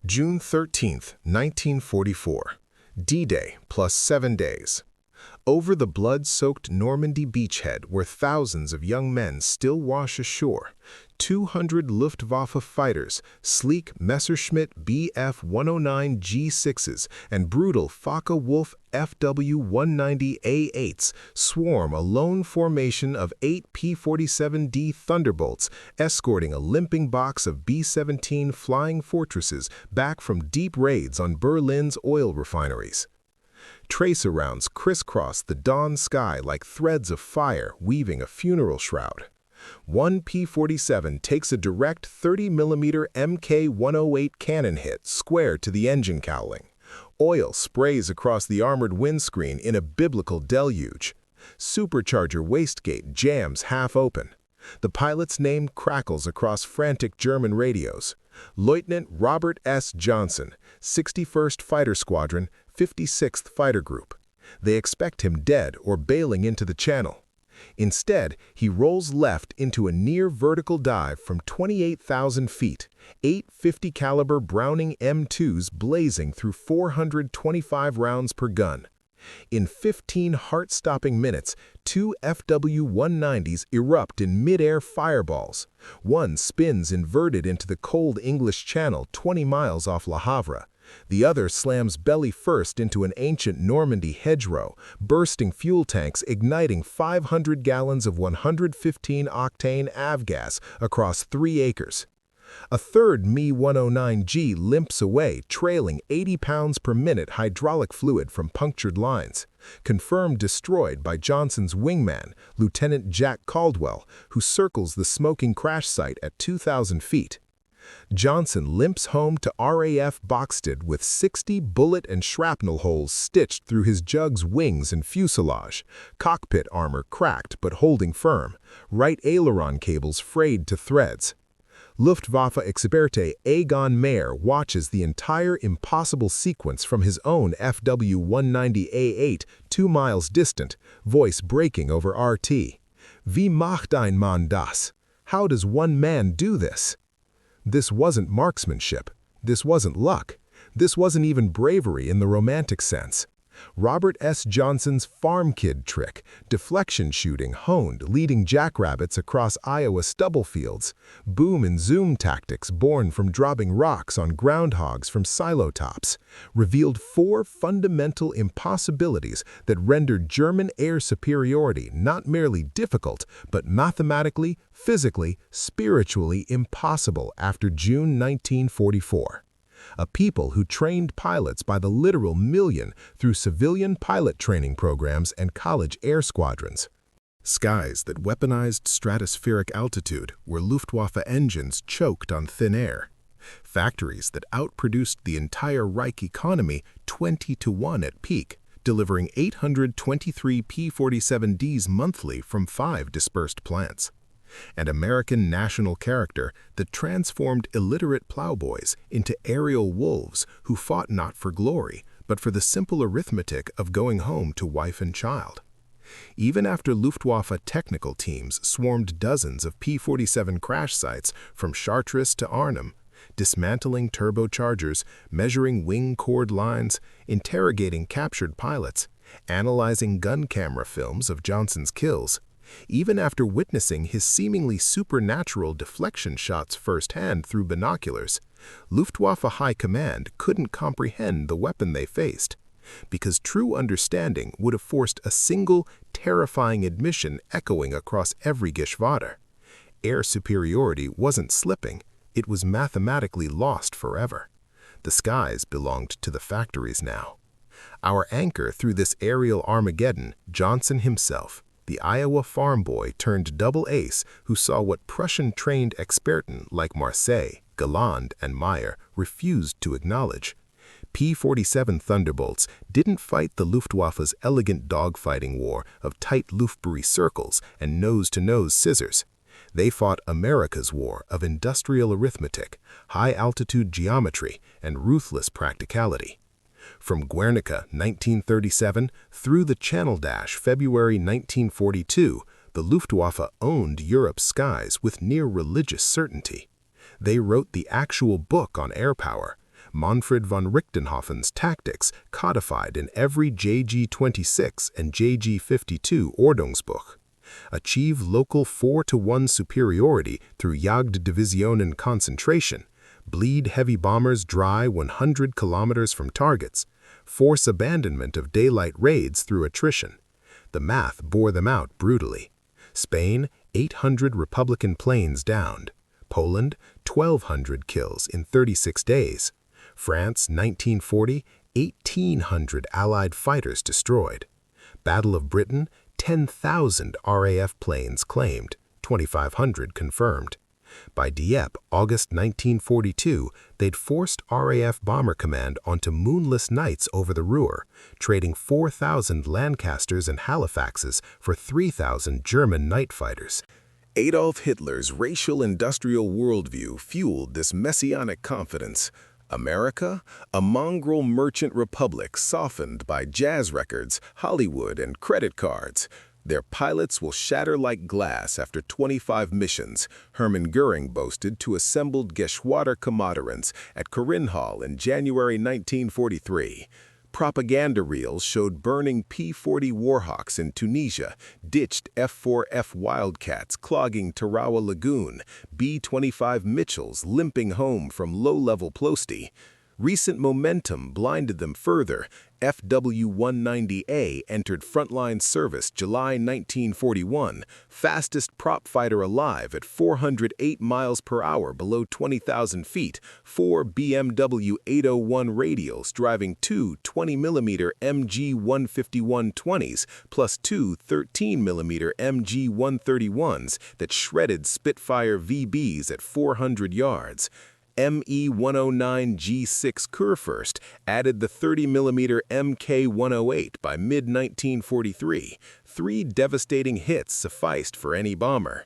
June 13, 1944. D-Day plus 7 days. Over the blood-soaked Normandy beachhead where thousands of young men still wash ashore, 200 Luftwaffe fighters, sleek Messerschmitt Bf 109 G6s and brutal Focke-Wulf FW-190A8s swarm a lone formation of 8 P-47D Thunderbolts, escorting a limping box of B-17 Flying Fortresses back from deep raids on Berlin's oil refineries. Tracer rounds crisscross the dawn sky like threads of fire weaving a funeral shroud. One P-47 takes a direct 30mm Mk-108 cannon hit square to the engine cowling. Oil sprays across the armored windscreen in a biblical deluge. Supercharger wastegate jams half open. The pilot's name crackles across frantic German radios. Lieutenant Robert S. Johnson, 61st Fighter Squadron, 56th Fighter Group. They expect him dead or bailing into the channel. Instead, he rolls left into a near-vertical dive from 28,000 feet, 8 50 caliber Browning M2s blazing through 425 rounds per gun. In 15 heart-stopping minutes, 2 FW-190s erupt in mid-air fireballs. One spins inverted into the cold English Channel 20 miles off Le Havre. The other slams belly first into an ancient Normandy hedgerow, bursting fuel tanks igniting 500 gallons of 115-octane avgas across 3 acres. A third Me-109G limps away, trailing 80 pounds per minute hydraulic fluid from punctured lines, confirmed destroyed by Johnson's wingman, Lieutenant Jack Caldwell, who circles the smoking crash site at 2,000 feet. Johnson limps home to RAF Boxted with 60 bullet and shrapnel holes stitched through his Jug's wings and fuselage, cockpit armor cracked but holding firm, right aileron cables frayed to threads. Luftwaffe Experte Egon Mayer watches the entire impossible sequence from his own FW-190A8 2 miles distant, voice breaking over RT. Wie macht ein Mann das? How does one man do this? This wasn't marksmanship. This wasn't luck. This wasn't even bravery in the romantic sense. Robert S. Johnson's farm kid trick, deflection shooting honed leading jackrabbits across Iowa stubble fields, boom and zoom tactics born from dropping rocks on groundhogs from silo tops, revealed 4 fundamental impossibilities that rendered German air superiority not merely difficult, but mathematically, physically, spiritually impossible after June 1944. A people who trained pilots by the literal million through civilian pilot training programs and college air squadrons. Skies that weaponized stratospheric altitude where Luftwaffe engines choked on thin air. Factories that outproduced the entire Reich economy 20-to-1 at peak, delivering 823 P-47Ds monthly from 5 dispersed plants. And American national character that transformed illiterate plowboys into aerial wolves who fought not for glory, but for the simple arithmetic of going home to wife and child. Even after Luftwaffe technical teams swarmed dozens of P-47 crash sites from Chartres to Arnhem, dismantling turbochargers, measuring wing chord lines, interrogating captured pilots, analyzing gun camera films of Johnson's kills, even after witnessing his seemingly supernatural deflection shots firsthand through binoculars, Luftwaffe High Command couldn't comprehend the weapon they faced, because true understanding would have forced a single, terrifying admission echoing across every Geschwader. Air superiority wasn't slipping, it was mathematically lost forever. The skies belonged to the factories now. Our anchor through this aerial Armageddon, Johnson himself, the Iowa farm boy turned double ace who saw what Prussian-trained Experten like Marseille, Galland, and Meyer refused to acknowledge. P-47 Thunderbolts didn't fight the Luftwaffe's elegant dogfighting war of tight Luftbrücke circles and nose-to-nose scissors. They fought America's war of industrial arithmetic, high-altitude geometry, and ruthless practicality. From Guernica, 1937, through the Channel Dash, February 1942, the Luftwaffe owned Europe's skies with near religious certainty. They wrote the actual book on air power, Manfred von Richtenhofen's tactics codified in every JG-26 and JG-52 Ordnungsbuch. Achieve local 4-to-1 superiority through Jagddivisionen concentration. Bleed heavy bombers dry 100 kilometers from targets. Force abandonment of daylight raids through attrition. The math bore them out brutally. Spain, 800 Republican planes downed. Poland, 1,200 kills in 36 days. France, 1940, 1,800 Allied fighters destroyed. Battle of Britain, 10,000 RAF planes claimed, 2,500 confirmed. By Dieppe, August 1942, they'd forced RAF Bomber Command onto moonless nights over the Ruhr, trading 4,000 Lancasters and Halifaxes for 3,000 German night fighters. Adolf Hitler's racial-industrial worldview fueled this messianic confidence. America, a mongrel merchant republic softened by jazz records, Hollywood, and credit cards. Their pilots will shatter like glass after 25 missions, Hermann Göring boasted to assembled Geschwader Kommanderans at Corinthal in January 1943. Propaganda reels showed burning P-40 Warhawks in Tunisia, ditched F-4F Wildcats clogging Tarawa Lagoon, B-25 Mitchells limping home from low-level Ploesti. Recent momentum blinded them further. FW-190A entered frontline service July 1941, fastest prop fighter alive at 408 miles per hour below 20,000 feet, 4 BMW 801 radials driving two 20mm MG-151-20s plus two 13mm MG-131s that shredded Spitfire VBs at 400 yards. ME-109 G6 Kurfürst added the 30mm Mk-108 by mid-1943. 3 devastating hits sufficed for any bomber.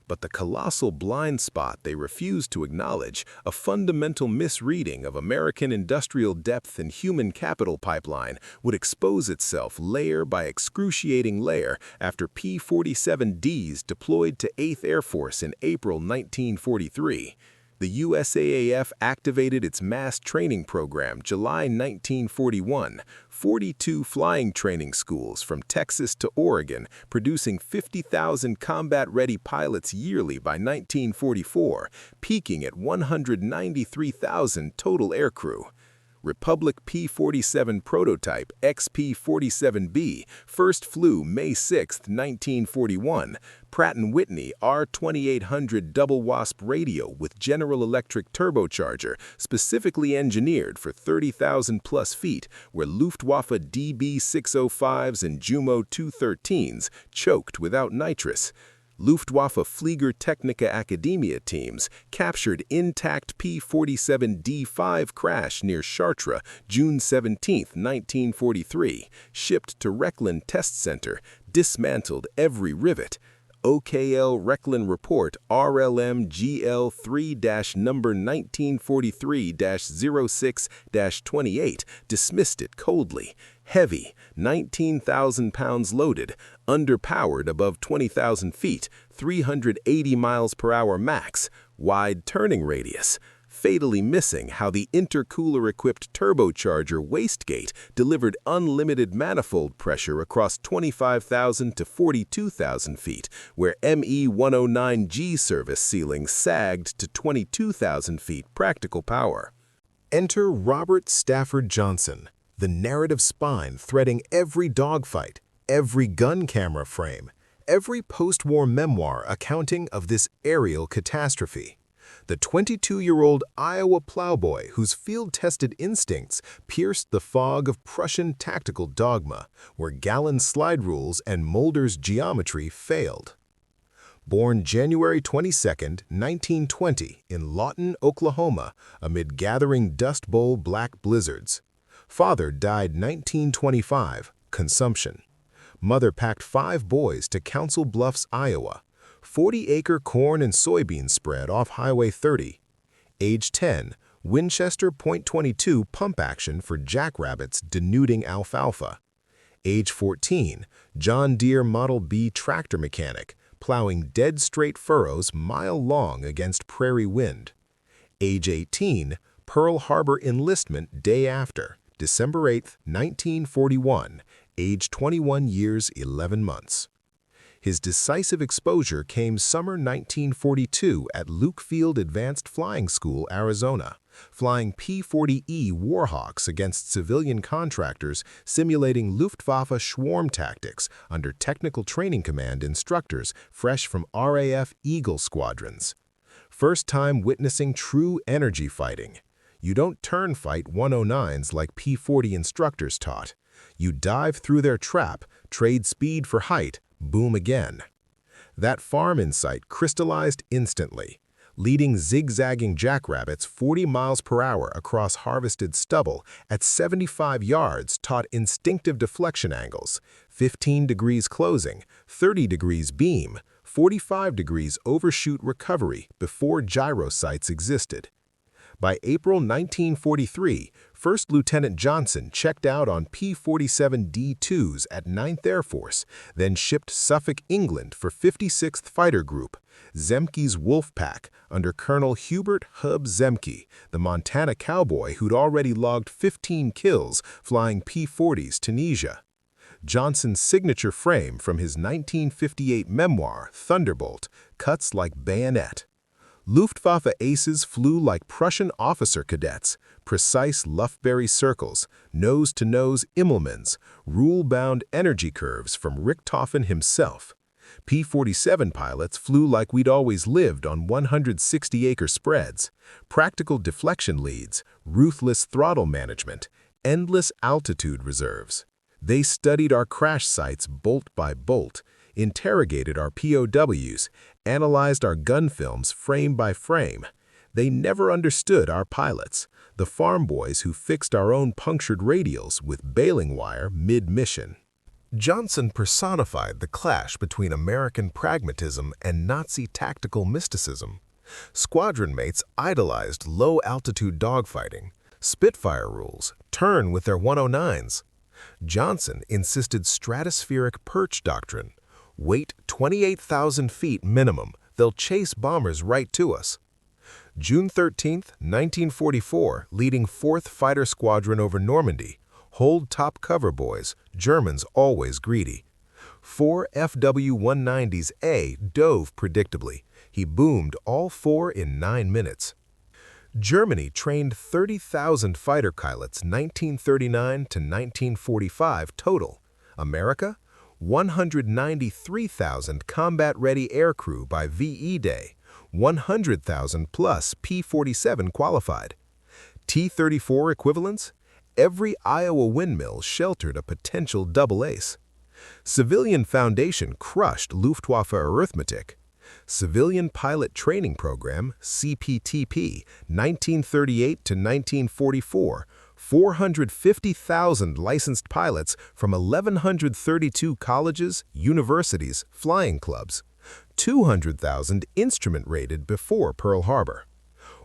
But the colossal blind spot they refused to acknowledge, a fundamental misreading of American industrial depth and human capital pipeline, would expose itself layer by excruciating layer after P-47Ds deployed to 8th Air Force in April 1943. The USAAF activated its mass training program July 1941, 42 flying training schools from Texas to Oregon, producing 50,000 combat-ready pilots yearly by 1944, peaking at 193,000 total aircrew. Republic P-47 prototype XP-47B first flew May 6, 1941. Pratt & Whitney R2800 double WASP radio with General Electric turbocharger specifically engineered for 30,000-plus feet, where Luftwaffe DB-605s and Jumo 213s choked without nitrous. Luftwaffe Fliegertechnica Academia teams captured intact P-47D5 crash near Chartres, June 17, 1943, shipped to Rechlin Test Center, dismantled every rivet. OKL Rechlin Report RLM GL 3-number 1943-06-28 dismissed it coldly. Heavy, 19,000 pounds loaded, underpowered above 20,000 feet, 380 miles per hour max, wide turning radius. Fatally missing how the intercooler-equipped turbocharger wastegate delivered unlimited manifold pressure across 25,000 to 42,000 feet, where ME-109G service ceilings sagged to 22,000 feet practical power. Enter Robert Stafford Johnson, the narrative spine threading every dogfight, every gun camera frame, every post-war memoir accounting of this aerial catastrophe. The 22-year-old Iowa plowboy whose field-tested instincts pierced the fog of Prussian tactical dogma, where Gallen's slide rules and Mulder's geometry failed. Born January 22, 1920, in Lawton, Oklahoma, amid gathering Dust Bowl black blizzards. Father died 1925, consumption. Mother packed 5 boys to Council Bluffs, Iowa. 40-acre corn and soybean spread off Highway 30. Age 10, Winchester .22 pump action for jackrabbits denuding alfalfa. Age 14, John Deere Model B tractor mechanic, plowing dead straight furrows mile long against prairie wind. Age 18, Pearl Harbor enlistment day after, December 8, 1941, age 21 years 11 months. His decisive exposure came summer 1942 at Luke Field Advanced Flying School, Arizona, flying P-40E Warhawks against civilian contractors simulating Luftwaffe swarm tactics under technical training command instructors fresh from RAF Eagle squadrons. First time witnessing true energy fighting. You don't turn fight 109s like P-40 instructors taught. You dive through their trap, trade speed for height, boom again. That farm insight crystallized instantly, leading zigzagging jackrabbits 40 miles per hour across harvested stubble at 75 yards taught instinctive deflection angles, 15 degrees closing, 30 degrees beam, 45 degrees overshoot recovery before gyro sights existed. By April 1943, First Lieutenant Johnson checked out on P-47D-2s at 9th Air Force, then shipped Suffolk, England for 56th Fighter Group, Zemke's Wolf Pack, under Colonel Hubert "Hub" Zemke, the Montana cowboy who'd already logged 15 kills flying P-40s Tunisia. Johnson's signature frame from his 1958 memoir, Thunderbolt, cuts like bayonet. Luftwaffe aces flew like Prussian officer cadets, precise Lufberry circles, nose-to-nose Immelmans, rule-bound energy curves from Richthofen himself. P-47 pilots flew like we'd always lived on 160-acre spreads, practical deflection leads, ruthless throttle management, endless altitude reserves. They studied our crash sites bolt by bolt, interrogated our POWs, analyzed our gun films frame by frame. They never understood our pilots, the farm boys who fixed our own punctured radials with baling wire mid-mission. Johnson personified the clash between American pragmatism and Nazi tactical mysticism. Squadron mates idolized low-altitude dogfighting, Spitfire rules, turn with their 109s. Johnson insisted stratospheric perch doctrine. Wait 28,000 feet minimum, they'll chase bombers right to us. June 13, 1944, leading 4th Fighter Squadron over Normandy. Hold top cover, boys, Germans always greedy. 4 FW-190s-A dove predictably. He boomed all 4 in 9 minutes. Germany trained 30,000 fighter pilots 1939 to 1945 total. America? 193,000 combat-ready aircrew by VE Day, 100,000 plus P-47 qualified. T-34 equivalents? Every Iowa windmill sheltered a potential double ace. Civilian Foundation crushed Luftwaffe arithmetic. Civilian Pilot Training Program, CPTP, 1938 to 1944, 450,000 licensed pilots from 1,132 colleges, universities, flying clubs, 200,000 instrument-rated before Pearl Harbor.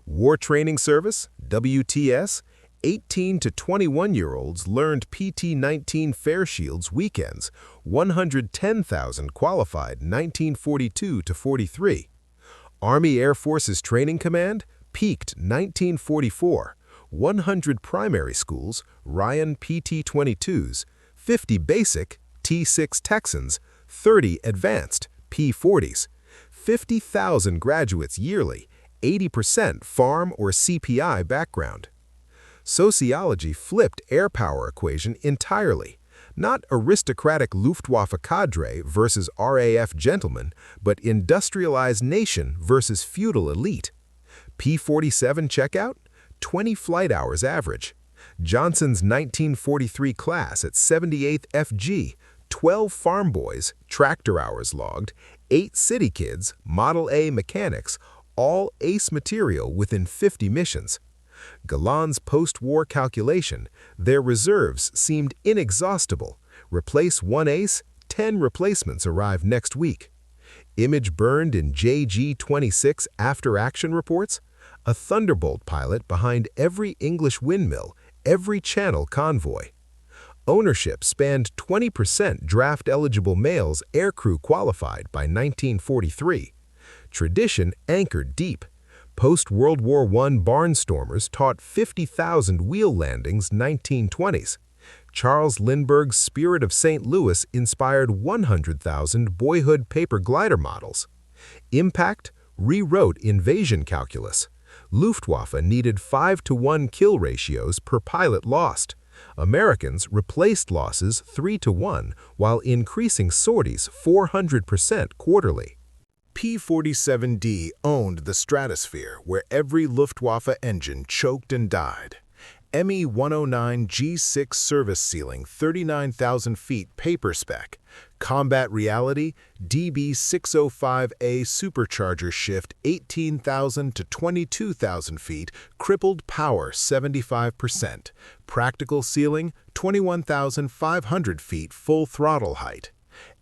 War Training Service, WTS, 18 to 21-year-olds learned PT-19 Fair Shields weekends, 110,000 qualified 1942 to 43. Army Air Forces Training Command peaked 1944, 100 primary schools, Ryan PT-22s, 50 basic, T-6 Texans, 30 advanced, P-40s, 50,000 graduates yearly, 80% farm or CPI background. Sociology flipped air power equation entirely. Not aristocratic Luftwaffe cadre versus RAF gentlemen, but industrialized nation versus feudal elite. P-47 checkout? 20 flight hours average. Johnson's 1943 class at 78th FG, 12 farm boys, tractor hours logged, 8 city kids, Model A mechanics, all ace material within 50 missions. Galan's post-war calculation, their reserves seemed inexhaustible. Replace 1 ace, 10 replacements arrive next week. Image burned in JG-26 after-action reports? A Thunderbolt pilot behind every English windmill, every Channel convoy. Ownership spanned 20% draft-eligible males aircrew qualified by 1943. Tradition anchored deep. Post-World War I barnstormers taught 50,000 wheel landings 1920s. Charles Lindbergh's Spirit of St. Louis inspired 100,000 boyhood paper glider models. Impact rewrote invasion calculus. Luftwaffe needed 5-to-1 kill ratios per pilot lost. Americans replaced losses 3-to-1 while increasing sorties 400% quarterly. P-47D owned the stratosphere where every Luftwaffe engine choked and died. Me-109 G6 service ceiling 39,000 feet paper spec. Combat reality DB605A supercharger shift 18,000 to 22,000 feet, crippled power 75%. Practical ceiling 21,500 feet full throttle height.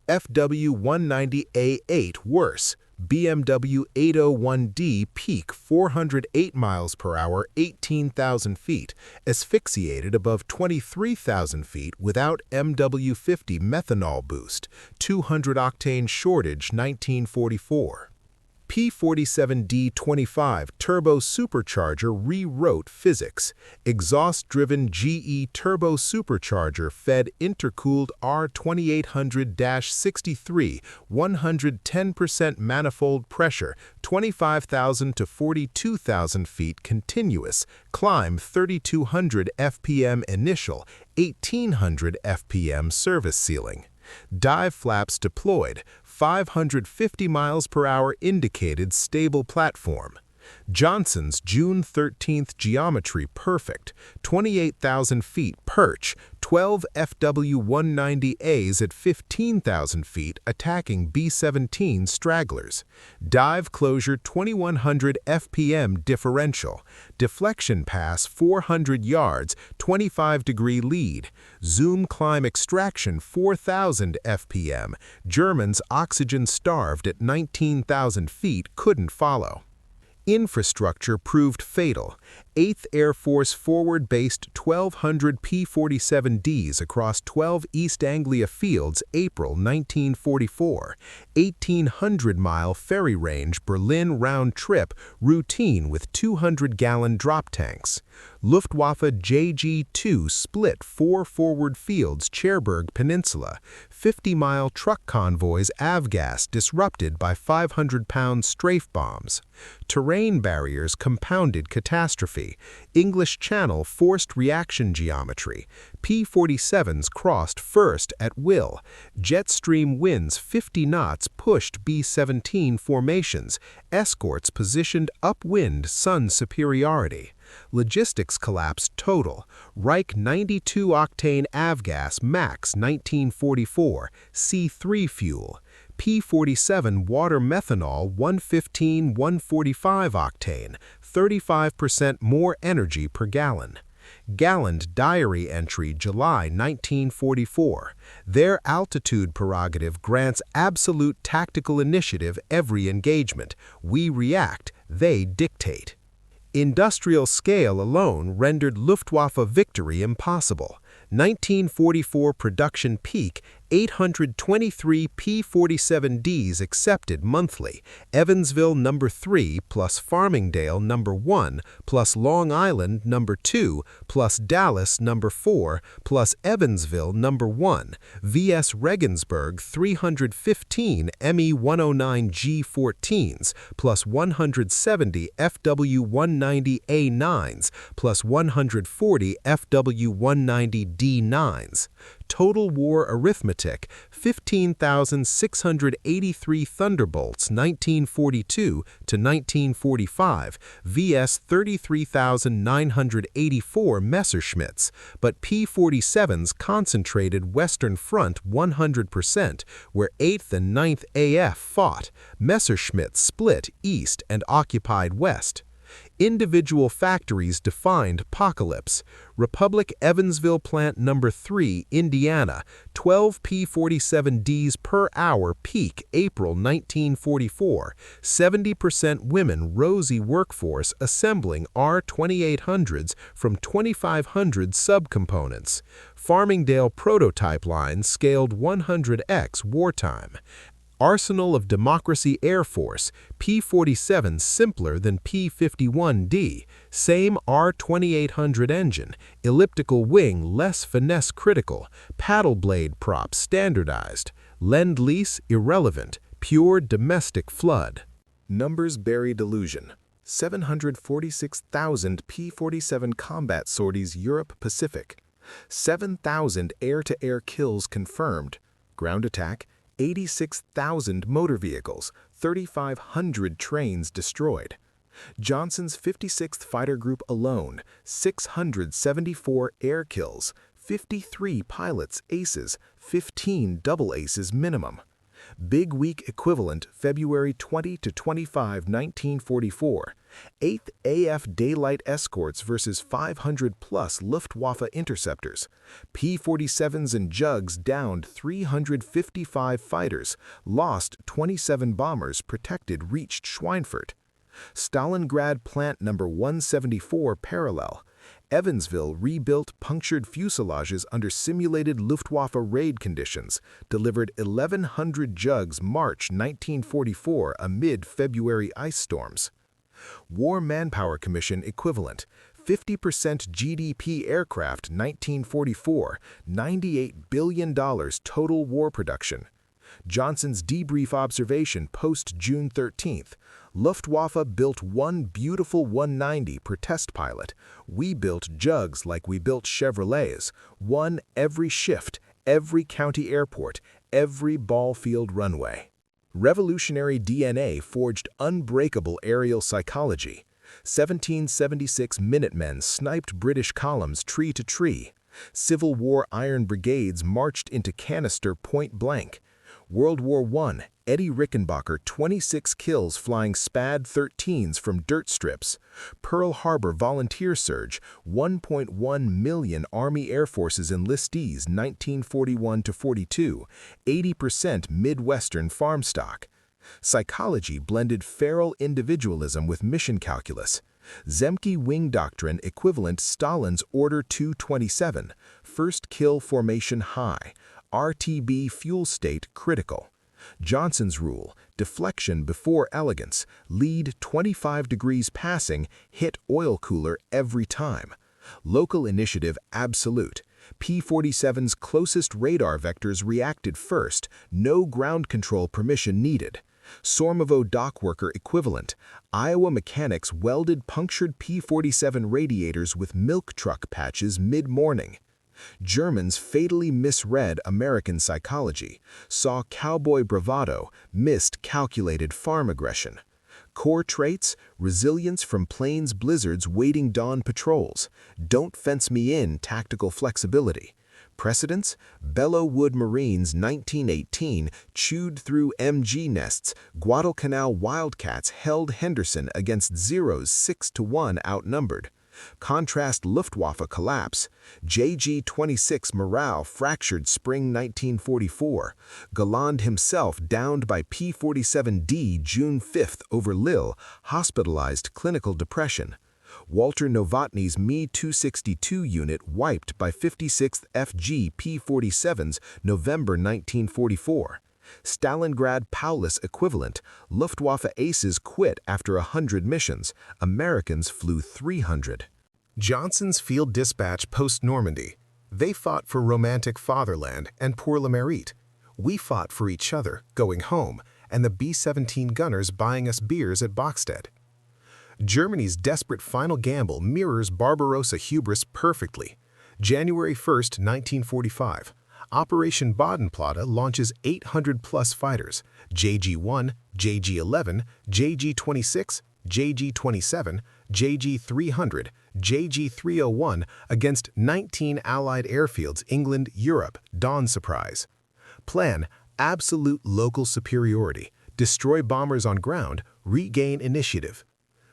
FW-190A8 worse. BMW 801D peak 408 miles per hour, 18,000 feet, asphyxiated above 23,000 feet without MW50 methanol boost, 200-octane shortage 1944. P-47D-25 turbo supercharger rewrote physics. Exhaust-driven GE turbo supercharger fed intercooled R2800-63, 110% manifold pressure, 25,000 to 42,000 feet continuous, climb 3,200 FPM initial, 1,800 FPM service ceiling. Dive flaps deployed, 550 miles per hour indicated stable platform. Johnson's June 13th geometry perfect, 28,000 feet perch, 12 FW-190As at 15,000 feet attacking B-17 stragglers. Dive closure 2,100 FPM differential. Deflection pass 400 yards, 25-degree lead. Zoom climb extraction 4,000 FPM. Germans oxygen-starved at 19,000 feet couldn't follow. Infrastructure proved fatal. 8th Air Force forward-based 1,200 P-47Ds across 12 East Anglia fields April 1944. 1,800-mile ferry range Berlin round trip routine with 200-gallon drop tanks. Luftwaffe JG-2 split 4 forward fields Cherbourg Peninsula. 50-mile truck convoys avgas disrupted by 500-pound strafe bombs. Terrain barriers compounded catastrophe. English Channel forced reaction geometry. P-47s crossed first at will. Jetstream winds 50 knots pushed B-17 formations. Escorts positioned upwind sun superiority. Logistics collapse total. Reich 92-octane avgas max 1944, C3 fuel. P-47 water methanol 115-145 octane, 35% more energy per gallon. Galland diary entry July 1944. Their altitude prerogative grants absolute tactical initiative every engagement. We react, they dictate. Industrial scale alone rendered Luftwaffe victory impossible. 1944 production peak, 823 P-47Ds accepted monthly, Evansville No. 3 plus Farmingdale No. 1 plus Long Island No. 2 plus Dallas No. 4 plus Evansville No. 1, VS Regensburg 315 Me-109G14s plus 170 FW-190A9s plus 140 FW-190D9s. Total war arithmetic, 15,683 Thunderbolts 1942 to 1945 vs 33,984 Messerschmitts, but P-47s concentrated Western Front 100%, where 8th and 9th AF fought. Messerschmitts split East and occupied West. Individual factories defined apocalypse. Republic Evansville Plant No. 3, Indiana, 12 P-47Ds per hour peak April 1944, 70% women rosy workforce assembling R-2800s from 2,500 subcomponents. Farmingdale prototype line scaled 100x wartime. Arsenal of Democracy Air Force, P-47 simpler than P-51D, same R-2800 engine, elliptical wing less finesse critical, paddle blade prop standardized, Lend-Lease irrelevant, pure domestic flood. Numbers buried illusion. 746,000 P-47 combat sorties Europe-Pacific. 7,000 air-to-air kills confirmed. Ground attack, 86,000 motor vehicles, 3,500 trains destroyed. Johnson's 56th Fighter Group alone, 674 air kills, 53 pilots aces, 15 double aces minimum. Big Week equivalent February 20 to 25, 1944. 8th AF daylight escorts versus 500-plus Luftwaffe interceptors. P-47s and Jugs downed 355 fighters, lost 27 bombers, protected reached Schweinfurt. Stalingrad Plant No. 174 parallel. Evansville rebuilt punctured fuselages under simulated Luftwaffe raid conditions, delivered 1,100 Jugs March 1944 amid February ice storms. War Manpower Commission equivalent, 50% GDP aircraft 1944, $98 billion total war production. Johnson's debrief observation post-June 13th. Luftwaffe built one beautiful 190 per test pilot. We built Jugs like we built Chevrolets, one every shift, every county airport, every ball field runway. Revolutionary DNA forged unbreakable aerial psychology. 1776 Minutemen sniped British columns tree to tree. Civil War Iron Brigades marched into canister point blank. World War I, Eddie Rickenbacker 26 kills flying SPAD 13s from dirt strips. Pearl Harbor volunteer surge, 1.1 million Army Air Forces enlistees 1941-42, 80% Midwestern farm stock. Psychology blended feral individualism with mission calculus. Zemke wing doctrine equivalent Stalin's Order 227, first kill formation high. RTB fuel state critical. Johnson's rule, deflection before elegance, lead 25 degrees passing, hit oil cooler every time. Local initiative absolute. P-47's closest radar vectors reacted first, no ground control permission needed. Sormovo dockworker equivalent. Iowa mechanics welded punctured P-47 radiators with milk truck patches mid-morning. Germans fatally misread American psychology, saw cowboy bravado, missed calculated farm aggression. Core traits, resilience from plains blizzards waiting dawn patrols, don't fence me in tactical flexibility. Precedents, Belleau-Wood Marines 1918 chewed through MG nests, Guadalcanal Wildcats held Henderson against Zeros 6-1 outnumbered. Contrast Luftwaffe collapse, JG-26 morale fractured spring 1944, Galland himself downed by P-47D June 5th over Lille, hospitalized clinical depression. Walter Novotny's Me-262 unit wiped by 56th FG P-47s November 1944. Stalingrad Paulus equivalent, Luftwaffe aces quit after 100 missions, Americans flew 300. Johnson's field dispatch post-Normandy. They fought for romantic fatherland and Pour le Mérite. We fought for each other, going home, and the B-17 gunners buying us beers at Boxted. Germany's desperate final gamble mirrors Barbarossa hubris perfectly. January 1, 1945. Operation Bodenplatte launches 800-plus fighters, JG-1, JG-11, JG-26, JG-27, JG-300, JG-301 against 19 Allied airfields, England, Europe, dawn surprise. Plan, absolute local superiority, destroy bombers on ground, regain initiative.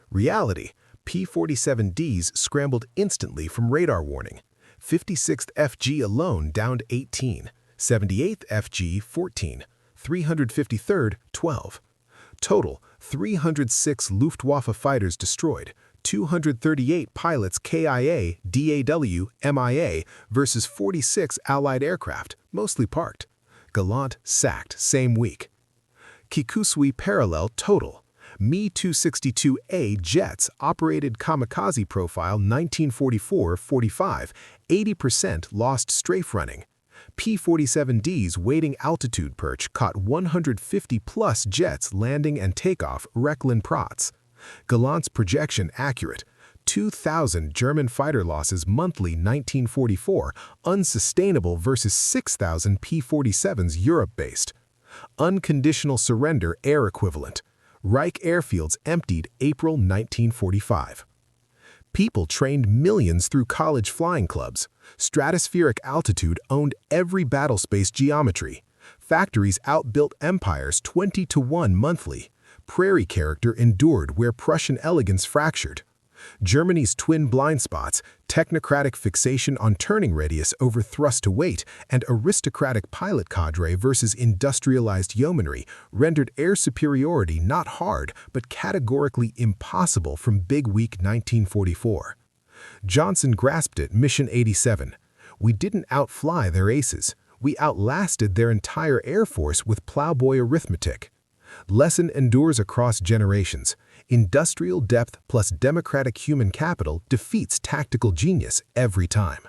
Reality, P-47Ds scrambled instantly from radar warning. 56th FG alone downed 18, 78th FG 14, 353rd 12. Total, 306 Luftwaffe fighters destroyed, 238 pilots KIA, DAW, MIA versus 46 Allied aircraft, mostly parked. Gallant sacked same week. Kikusui parallel total. Mi-262A jets operated kamikaze profile 1944-45, 80% lost strafe running. P-47D's waiting altitude perch caught 150-plus jets landing and takeoff Recklen Protz. Gallant's projection accurate. 2,000 German fighter losses monthly 1944, unsustainable versus 6,000 P-47s Europe-based. Unconditional surrender air equivalent. Reich airfields emptied April 1945. People trained millions through college flying clubs. Stratospheric altitude owned every battlespace geometry. Factories outbuilt empires 20-1 monthly. Prairie character endured where Prussian elegance fractured. Germany's twin blind spots, technocratic fixation on turning radius over thrust to weight, and aristocratic pilot cadre versus industrialized yeomanry rendered air superiority not hard but categorically impossible from Big Week 1944. Johnson grasped it, Mission 87. We didn't outfly their aces. We outlasted their entire air force with plowboy arithmetic. Lesson endures across generations. Industrial depth plus democratic human capital defeats tactical genius every time.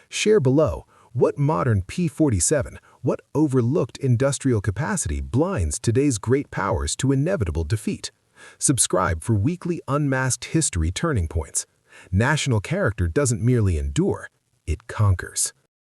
Share below, what modern P-47, what overlooked industrial capacity blinds today's great powers to inevitable defeat? Subscribe for weekly unmasked history turning points. National character doesn't merely endure, it conquers.